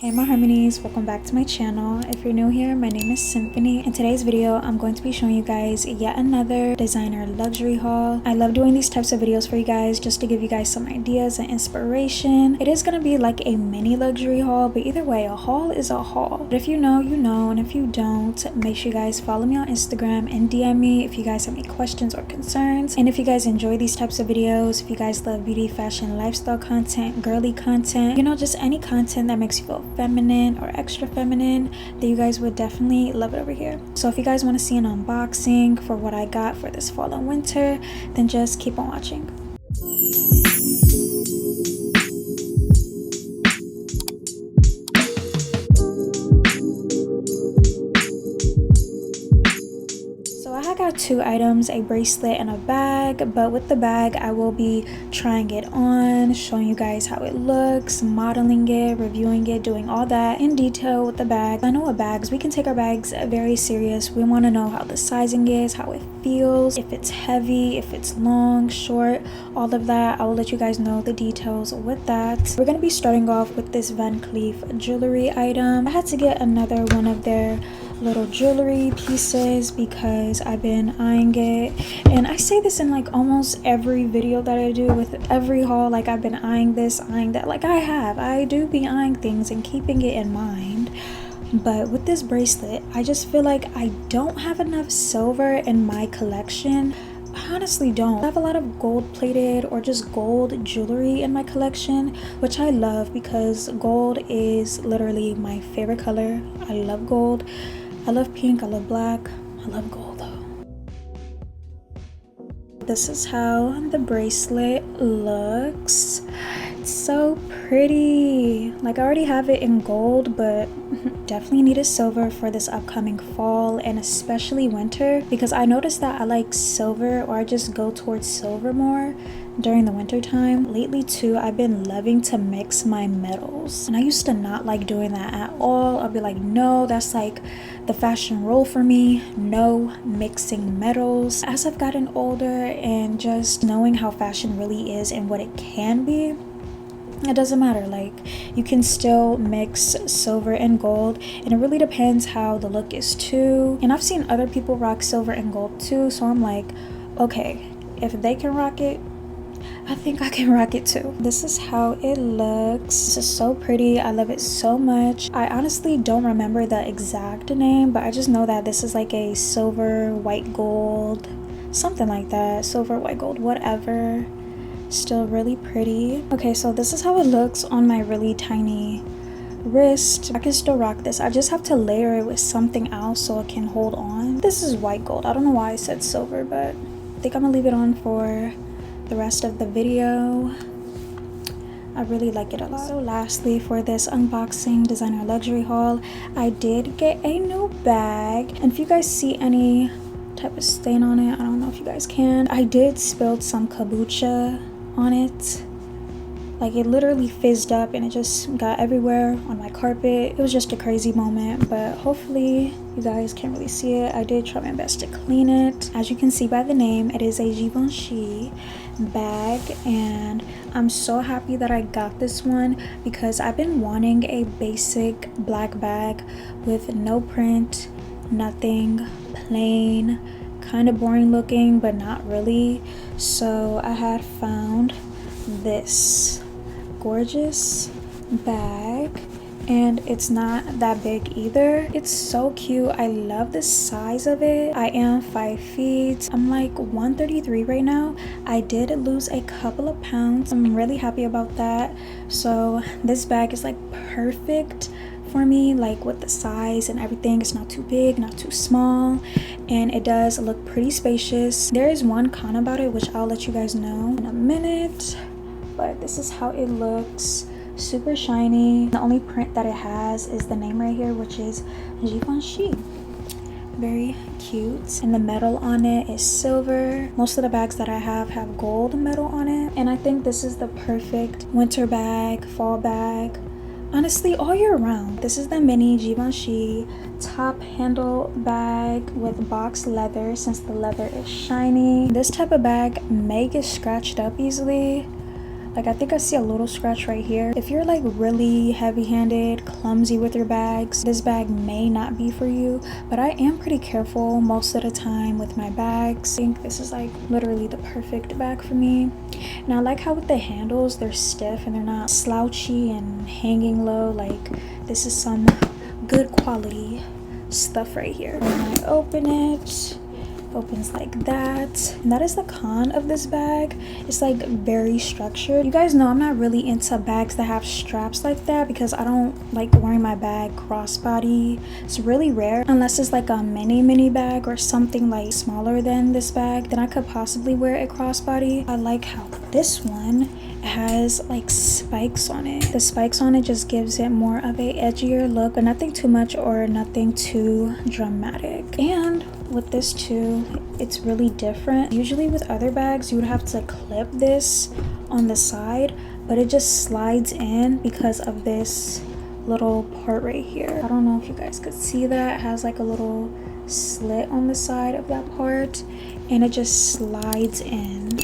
Hey my harmonies, welcome back to my channel. If you're new here, my name is Symphony. In today's video, I'm going to be showing you guys yet another designer luxury haul. I love doing these types of videos for you guys just to give you guys some ideas and inspiration. It is going to be like a mini luxury haul, but either way, a haul is a haul. But if you know, you know, and if you don't, make sure you guys follow me on Instagram and DM me if you guys have any questions or concerns. And if you guys enjoy these types of videos, if you guys love beauty, fashion, lifestyle content, girly content, you know, just any content that makes you feel feminine or extra feminine, that you guys would definitely love it over here. So if you guys want to see an unboxing for what I got for this fall and winter, then just keep on watching. I got two items, a bracelet and a bag, but with the bag I will be trying it on, showing you guys how it looks, modeling it, reviewing it, doing all that in detail with the bag. I know with bags, we can take our bags very serious. We want to know how the sizing is, how it feels, if it's heavy, if it's long, short, all of that. I will let you guys know the details with that. We're going to be starting off with this Van Cleef jewelry item. I had to get another one of their little jewelry pieces because I've been eyeing it, and I say this in like almost every video that I do with every haul. Like, I've been eyeing this, eyeing that. Like, I do be eyeing things and keeping it in mind. But with this bracelet, I just feel like I don't have enough silver in my collection. I honestly don't. I have a lot of gold plated or just gold jewelry in my collection, which I love because gold is literally my favorite color. I love gold. I love pink, I love black, I love gold though. This is how the bracelet looks. It's so pretty. Like, I already have it in gold, but definitely need a silver for this upcoming fall and especially winter, because I noticed that I like silver, or I just go towards silver more during the winter time. Lately too, I've been loving to mix my metals, and I used to not like doing that at all. I'll be like, no, that's like the fashion role for me, no mixing metals. As I've gotten older and just knowing how fashion really is and what it can be, it doesn't matter. Like, you can still mix silver and gold, and it really depends how the look is too. And I've seen other people rock silver and gold too, so I'm like, okay, if they can rock it, I think I can rock it too. This is how it looks. This is so pretty. I love it so much. I honestly don't remember the exact name, but I just know that this is like a silver, white, gold, something like that. Silver, white, gold, whatever. Still really pretty. Okay, so this is how it looks on my really tiny wrist. I can still rock this. I just have to layer it with something else so it can hold on. This is white gold. I don't know why I said silver, but I think I'm gonna leave it on for the rest of the video. I really like it a lot. So lastly, for this unboxing designer luxury haul, I did get a new bag, and if you guys see any type of stain on it, I don't know if you guys can, I did spill some kombucha on it. Like, it literally fizzed up and it just got everywhere on my carpet. It was just a crazy moment, but hopefully you guys can't really see it. I did try my best to clean it. As you can see by the name, it is a Givenchy bag, and I'm so happy that I got this one because I've been wanting a basic black bag with no print, nothing, plain, kind of boring looking, but not really. So I had found this gorgeous bag, and it's not that big either. It's so cute. I love the size of it. I am 5 feet. I'm like 133 right now. I did lose a couple of pounds. I'm really happy about that. So this bag is like perfect for me, like with the size and everything. It's not too big, not too small, and it does look pretty spacious. There is one con about it, which I'll let you guys know in a minute, but this is how it looks. Super shiny. The only print that it has is the name right here, which is Givenchy. Very cute. And the metal on it is silver. Most of the bags that I have gold metal on it, and I think this is the perfect winter bag, fall bag, honestly all year round. This is the mini Givenchy top handle bag with box leather, since the leather is shiny. This type of bag may get scratched up easily, Like I think I see a little scratch right here. If you're like really heavy-handed, clumsy with your bags, this bag may not be for you, but I am pretty careful most of the time with my bags. I think this is like literally the perfect bag for me. And I like how with the handles, they're stiff and they're not slouchy and hanging low. Like this is some good quality stuff right here. When I open it, opens like that, and that is the con of this bag. It's like very structured. You guys know I'm not really into bags that have straps like that because I don't like wearing my bag crossbody. It's really rare unless it's like a mini bag or something like smaller than this bag, then I could possibly wear it crossbody. I like how this one has like spikes on it. The spikes on it just gives it more of a edgier look, but nothing too much or nothing too dramatic. And with this too, it's really different. Usually with other bags you would have to clip this on the side, but it just slides in because of this little part right here. I don't know if you guys could see that. It has like a little slit on the side of that part and it just slides in.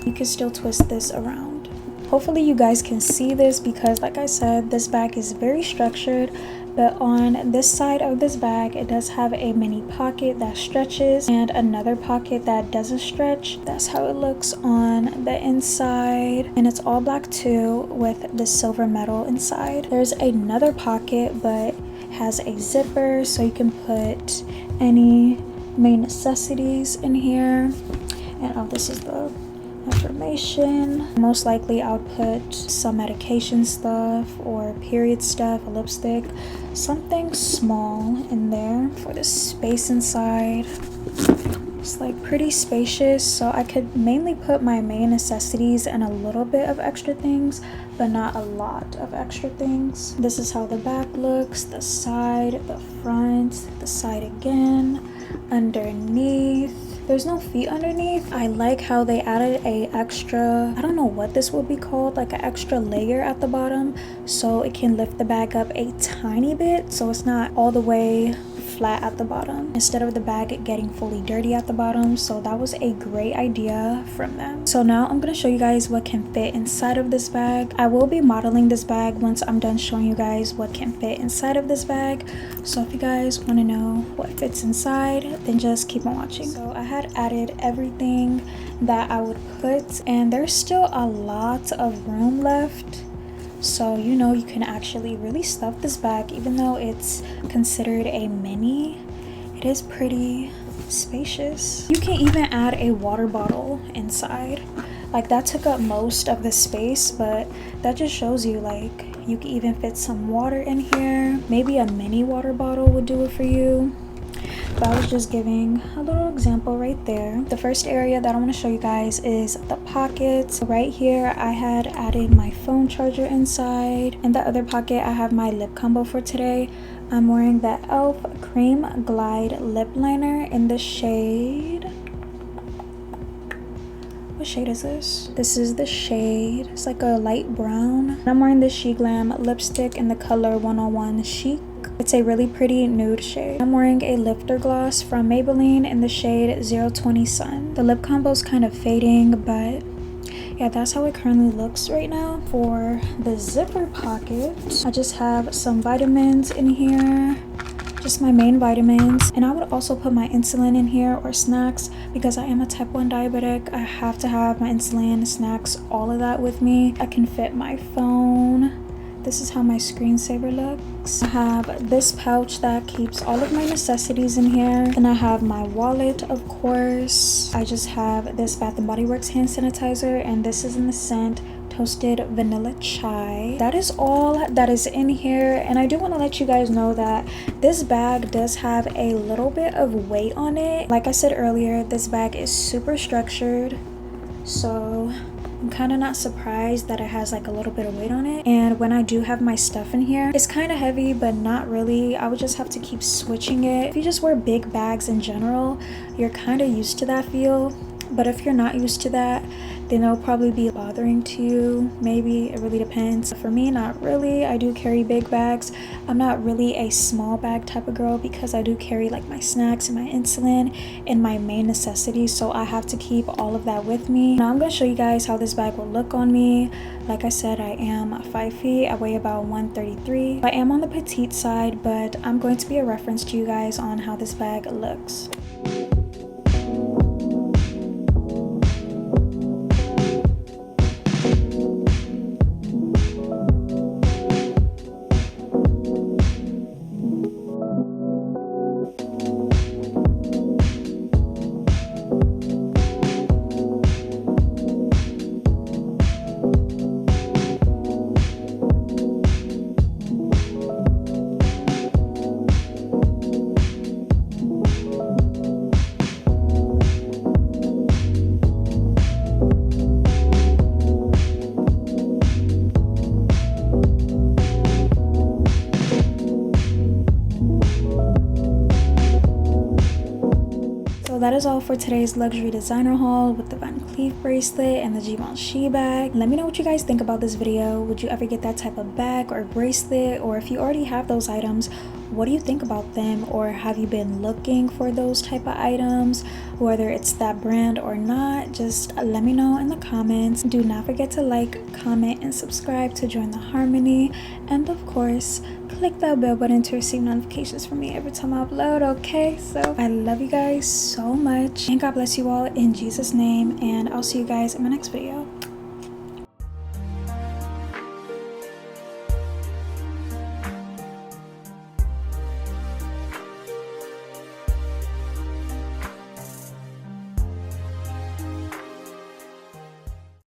You can still twist this around. Hopefully you guys can see this because like I said, this bag is very structured. But on this side of this bag, it does have a mini pocket that stretches and another pocket that doesn't stretch. That's how it looks on the inside. And it's all black too with the silver metal inside. There's another pocket but has a zipper so you can put any main necessities in here. And oh, this is the information. Most likely I would put some medication stuff or period stuff, a lipstick, something small in there for the space inside. It's like pretty spacious, so I could mainly put my main necessities and a little bit of extra things, but not a lot of extra things. This is how the back looks, the side, the front, the side again, underneath. There's no feet underneath. I like how they added a extra, I don't know what this would be called, like an extra layer at the bottom so it can lift the bag up a tiny bit so it's not all the way flat at the bottom instead of the bag getting fully dirty at the bottom. So that was a great idea from them. So now I'm going to show you guys what can fit inside of this bag. I will be modeling this bag once I'm done showing you guys what can fit inside of this bag. So if you guys want to know what fits inside, then just keep on watching. So I had added everything that I would put and there's still a lot of room left. So you know you can actually really stuff this bag. Even though it's considered a mini, it is pretty spacious. You can even add a water bottle inside. Like that took up most of the space, but that just shows you like you can even fit some water in here. Maybe a mini water bottle would do it for you. But I was just giving a little example right there. The first area that I want to show you guys is the pockets. Right here I had added my phone charger inside. In the other pocket I have my lip combo for today. I'm wearing the 𝐿𝐹 Cream Glide Lip Liner in the shade, what shade is this? This is the shade, it's like a light brown. I'm wearing the SheGlam lipstick in the color 101 Chic. It's a really pretty nude shade. I'm wearing a lifter gloss from Maybelline in the shade 020 Sun. The lip combo is kind of fading, but yeah, that's how it currently looks right now. For the zipper pocket, I just have some vitamins in here, just my main vitamins. And I would also put my insulin in here or snacks because I am a type 1 diabetic. I have to have my insulin, snacks, all of that with me. I can fit my phone. This is how my screensaver looks. I have this pouch that keeps all of my necessities in here. Then I have my wallet, of course. I just have this Bath & Body Works hand sanitizer, and this is in the scent Toasted Vanilla Chai. That is all that is in here. And I do want to let you guys know that this bag does have a little bit of weight on it. Like I said earlier, this bag is super structured, so I'm kind of not surprised that it has like a little bit of weight on it. And when I do have my stuff in here, it's kind of heavy, but not really. I would just have to keep switching it. If you just wear big bags in general, you're kind of used to that feel. But if you're not used to that, then they'll probably be bothering to you. Maybe, it really depends. For me, not really. I do carry big bags. I'm not really a small bag type of girl because I do carry like my snacks and my insulin and my main necessities, so I have to keep all of that with me. Now I'm going to show you guys how this bag will look on me. Like I said, I am 5 feet. I weigh about 133. I am on the petite side, but I'm going to be a reference to you guys on how this bag looks. That is all for today's luxury designer haul with the Van Cleef bracelet and the Givenchy bag. Let me know what you guys think about this video. Would you ever get that type of bag or bracelet? Or if you already have those items, what do you think about them? Or have you been looking for those type of items, whether it's that brand or not? Just let me know in the comments. Do not forget to like, comment, and subscribe to join the harmony, and of course click that bell button to receive notifications from me every time I upload. Okay, so I love you guys so much, and God bless you all in Jesus' name, and I'll see you guys in my next video.